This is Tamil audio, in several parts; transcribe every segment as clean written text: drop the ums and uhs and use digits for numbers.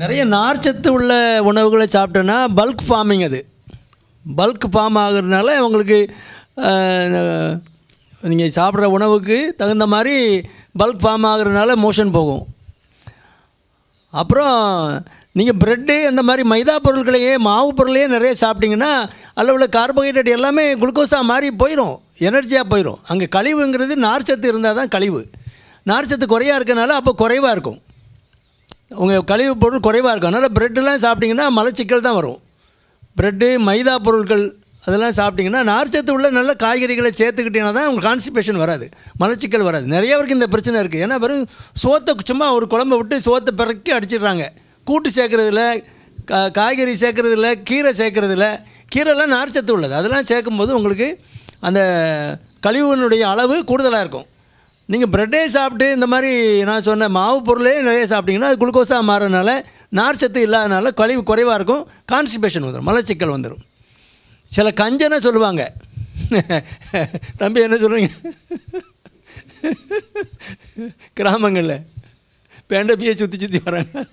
நிறைய நார்ச்சத்து உள்ள உணவுகளை சாப்பிட்டோன்னா பல்க் ஃபார்மிங், அது பல்க் ஃபார்ம் ஆகுறதுனால உங்களுக்கு நீங்கள் சாப்பிட்ற உணவுக்கு தகுந்த மாதிரி பல்க் ஃபார்ம் ஆகுறதுனால மோஷன் போகும். அப்புறம் நீங்கள் ப்ரெட்டு அந்த மாதிரி மைதா பொருட்களையே மாவு பொருளையே நிறைய சாப்பிட்டிங்கன்னா அதில் உள்ள கார்போஹைட்ரேட் எல்லாமே குளுக்கோஸாக மாறி போயிடும், எனர்ஜியாக போயிடும். அங்கே கழிவுங்கிறது நார்ச்சத்து இருந்தால் தான் கழிவு. நார்ச்சத்து குறையாக இருக்கனால அப்போ குறைவாக இருக்கும், உங்கள் கழிவு பொருள் குறைவாக இருக்கும். அதனால் ப்ரெட்டெலாம் சாப்பிட்டிங்கன்னா மலச்சிக்கல் தான் வரும். ப்ரெட்டு மைதா பொருட்கள் அதெல்லாம் சாப்பிட்டிங்கன்னா நார்ச்சத்து உள்ள நல்ல காய்கறிகளை சேர்த்துக்கிட்டிங்கன்னா தான் உங்களுக்கு கான்ஸ்டிபேஷன் வராது, மலச்சிக்கல் வராது. நிறைய பேருக்கு இந்த பிரச்சனை இருக்குது. ஏன்னா வெறும் சோத்தை சும்மா ஒரு குழம்பை விட்டு சோத்தை பிறக்கி அடிச்சிடுறாங்க. கூட்டு சேர்க்குறதில்ல, காய்கறி சேர்க்குறதில்ல, கீரை சேர்க்குறதில்ல. கீரைலாம் நார்ச்சத்து உள்ளது, அதெல்லாம் சேர்க்கும்போது உங்களுக்கு அந்த கழிவுனுடைய அளவு கூடுதலாக இருக்கும். நீங்கள் ப்ரெட்டே சாப்பிட்டு இந்த மாதிரி நான் சொன்ன மாவு பொருளே நிறைய சாப்பிட்டிங்கன்னா அது குளுக்கோஸாக மாறனால நார்ச்சத்து இல்லாதனால கழிவு குறைவாக இருக்கும், கான்ஸ்டிபேஷன் வந்துடும், மலச்சிக்கல் வந்துடும். சில கஞ்சனை சொல்லுவாங்க. தம்பி என்ன சொல்கிறீங்க? கிராமங்களில் பேண்டப்பியை சுற்றி வராங்க.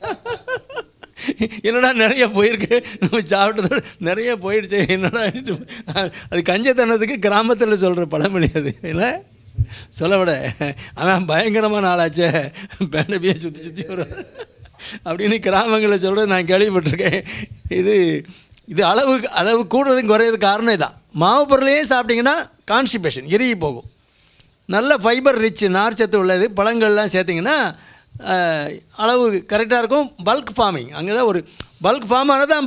என்னடா நிறைய போயிருக்கு, நம்ம சாப்பிட்டதோட நிறைய போயிடுச்சு, என்னடா அது கஞ்சத்தனத்துக்கு கிராமத்தில் சொல்கிற பழமொழி அது இல்லை. சொல்ல விட அவன் பயங்கரமான ஆளாச்சே, பேண்டப்பியை சுற்றி வர அப்படின்னு கிராமங்களில் சொல்கிறது நான் கேள்விப்பட்டிருக்கேன். இது அளவு கூடுறதுக்கு குறையிறதுக்கு காரணம் இதான். மாவு பொருளையே சாப்பிட்டிங்கன்னா கான்ஸ்டிபேஷன் இறுகி போகும். நல்ல ஃபைபர் ரிச் நார்ச்சத்து உள்ளது பழங்கள்லாம் சேர்த்திங்கன்னா அளவு கரெக்டாக இருக்கும். பல்க் ஃபார்மிங் அங்கே தான் ஒரு பல்க் ஃபார்ம் ஆனால் தான்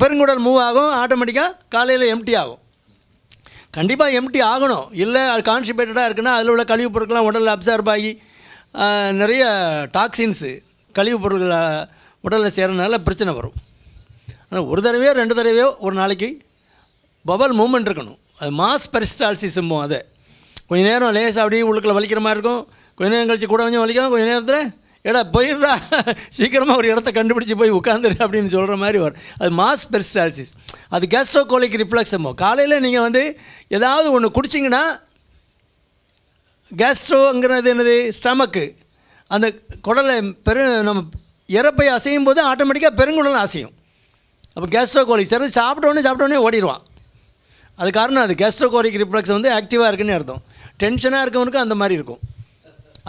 பெருங்குடல் மூவ் ஆகும், ஆட்டோமேட்டிக்காக காலையில் எம்டி ஆகும். கண்டிப்பாக எம்டி ஆகணும், இல்லை அது கான்ஸ்டிபேட்டடாக இருக்குன்னா அதில் உள்ள கழிவுப் பொருட்கள்லாம் உடலில் அப்சார்ப் ஆகி நிறைய டாக்ஸின்ஸு கழிவுப் பொருட்கள் உடலில் சேரனால பிரச்சனை வரும். ஆனால் ஒரு தடவையோ 2 தடவையோ ஒரு நாளைக்கு பபல் மூமெண்ட் இருக்கணும். அது மாஸ் பெரிஸ்டால்சிஸுமோ, அதை கொஞ்சம் நேரம் லேசாக அப்படியே உள்ளுக்குள்ள வலிக்கிற மாதிரி இருக்கும், கொஞ்ச நேரம் கழிச்சு கூட கொஞ்சம் வலிக்கும், கொஞ்சம் நேரத்தில் ஏடா போயிடுறா சீக்கிரமாக ஒரு இடத்த கண்டுபிடிச்சி போய் உட்காந்துரு அப்படின்னு சொல்கிற மாதிரி வரும். அது மாஸ் பெரிஸ்டால்சிஸ். அது கேஸ்ட்ரோகோலிக் ரிஃப்ளெக்ஸமோ. காலையில் நீங்கள் வந்து ஏதாவது ஒன்று குடிச்சிங்கன்னா கேஸ்ட்ரோங்கிறது என்னது, ஸ்டமக்கு, அந்த குடலை நம்ம இறப்பை அசையும் போது ஆட்டோமேட்டிக்காக பெருங்குடலும் அசையும். அப்போ கேஸ்ட்ரோகோலிக் சரி சாப்பிட்டோன்னே ஓடிடுவான். அது காரணம் அது கேஸ்ட்ரோகோலிக் ரிஃப்ளெக்ஸ் வந்து ஆக்டிவாக இருக்குன்னு அர்த்தம். டென்ஷனாக இருக்கவனுக்கு அந்த மாதிரி இருக்கும்.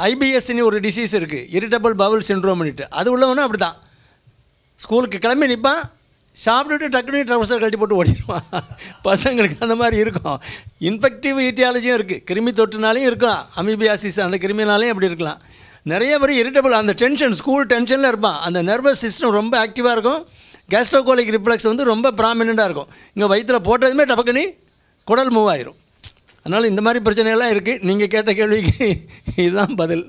ஐபிஎஸ்ன்னு ஒரு டிசீஸ் இருக்குது, இரிட்டபிள் பவுல் சிண்ட்ரோம்னுட்டு. அது உள்ளவனும் அப்படி தான். ஸ்கூலுக்கு கிளம்பி நிற்பான், சாப்பிட்டுட்டு டக்குனு ட்ரவுசர் கட்டி போட்டு ஓடிடுவான். பசங்களுக்கு அந்த மாதிரி இருக்கும். இன்ஃபெக்டிவ் ஈட்டியாலஜியும் இருக்குது, கிருமி தொற்றுனாலையும் இருக்கலாம், அமீபியாசிஸ் அந்த கிருமினாலையும் அப்படி இருக்கலாம். நிறைய பேர் இரிட்டபிள், அந்த டென்ஷன் ஸ்கூல் டென்ஷனில் இருப்பான், அந்த நர்வஸ் சிஸ்டம் ரொம்ப ஆக்டிவாக இருக்கும். கேஸ்ட்ரோகோலிக் ரிஃப்ளெக்ஸ் வந்து ரொம்ப ப்ராமினெண்ட்டாக இருக்கும். இங்கே வயிற்றில் போட்டதுமே டபக்குனி குடல் மூவ் ஆயிரும். அதனால் இந்த மாதிரி பிரச்சனையெல்லாம் இருக்குது. நீங்கள் கேட்ட கேள்விக்கு இதுதான் பதில்.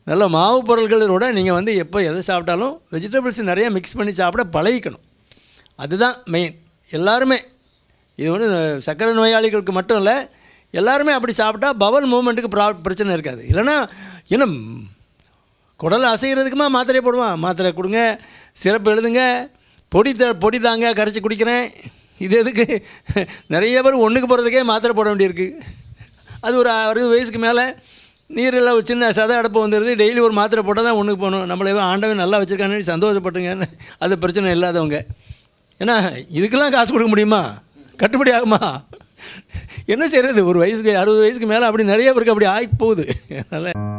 நல்ல மாவு பொருள்களோட நீங்கள் வந்து எப்போ எதை சாப்பிட்டாலும் வெஜிடபிள்ஸ் நிறையா மிக்ஸ் பண்ணி சாப்பிட பழகிக்கணும். அதுதான் மெயின். எல்லாருமே இது வந்து சர்க்கரை நோயாளிகளுக்கு மட்டும் இல்லை, எல்லாருமே அப்படி சாப்பிட்டா பவல் மூமெண்ட்டுக்கு பிரச்சனை இருக்காது. இல்லைனா இன்னும் குடல் அசைகிறதுக்குமா மாத்திரை போடுவான், மாத்திரை கொடுங்க, சிறப்பு எழுதுங்க, பொடி தாங்க கரைச்சி குடிக்கிறேன். இது எதுக்கு? நிறைய பேர் ஒன்றுக்கு போகிறதுக்கே மாத்திரை போட வேண்டியிருக்கு. அது ஒரு 60 வயசுக்கு மேலே நீரில் ஒரு சின்ன சத அடப்பு வந்துடுது, டெய்லி ஒரு மாத்திரை போட்டால் தான் ஒன்றுக்கு போகணும். நம்மளே ஆண்டவன் நல்லா வச்சுருக்கானு சந்தோஷப்பட்டுங்கன்னு அது பிரச்சனை இல்லாதவங்க. ஏன்னா இதுக்கெல்லாம் காசு கொடுக்க முடியுமா? கட்டுப்படி ஆகுமா? என்ன செய்கிறது? ஒரு வயசுக்கு 60 வயசுக்கு மேலே அப்படி நிறைய பேருக்கு அப்படி ஆகி போகுது. அதனால்